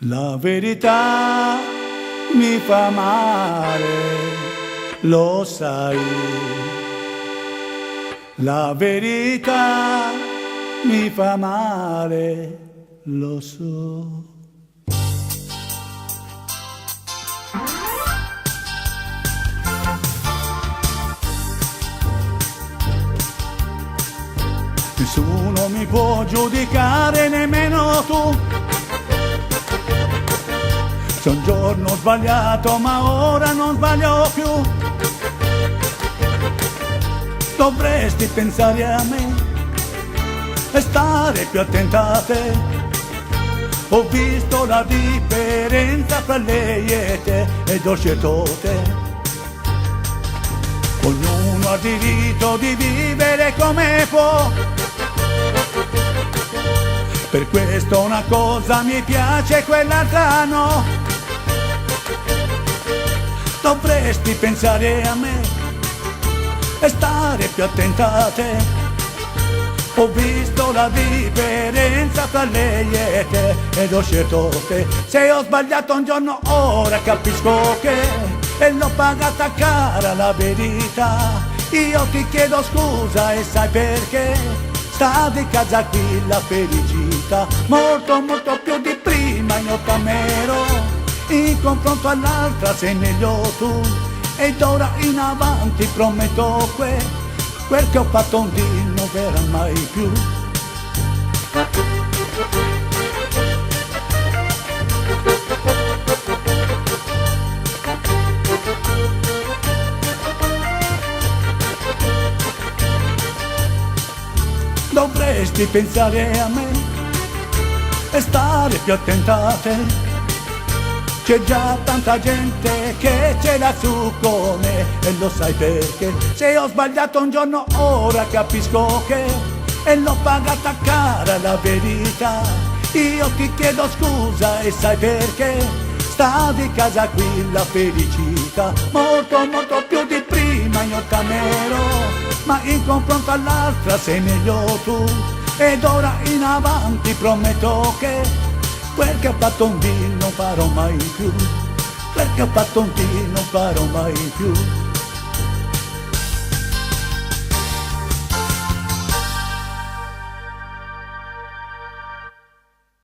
La verità mi fa male, lo sai. La verità mi fa male, lo so. Nessuno mi può giudicare, nemmeno tu. Se un giorno ho sbagliato, ma ora non sbaglio più. Dovresti pensare a me e stare più attenta a te. Ho visto la differenza fra lei e te ed ho scelto te. Ognuno ha diritto di vivere come può. Per questo una cosa mi piace e quell'altra no. Dovresti pensare a me e stare più attenta a te. Ho visto la differenza tra lei e te ed ho scelto te. Se ho sbagliato un giorno ora capisco che e l'ho pagata cara la verità. Io ti chiedo scusa e sai perché sta di casa qui la felicità. Molto molto più di prima io t'amero. In confronto all'altra sei meglio tu. Ed ora in avanti prometto quel che ho fatto un dì non verrà mai più. Dovresti pensare a me e stare più attenta a te. C'è già tanta gente che ce l'ha su come e lo sai perché. Se ho sbagliato un giorno ora capisco che e l'ho pagata cara la verità. Io ti chiedo scusa e sai perché sta di casa qui la felicità. Molto molto più di prima io t'amero, ma in confronto all'altra sei meglio tu. Ed ora in avanti prometto che quel che ho fatto un dì non farò mai più. Quel che ho fatto un dì non farò mai più.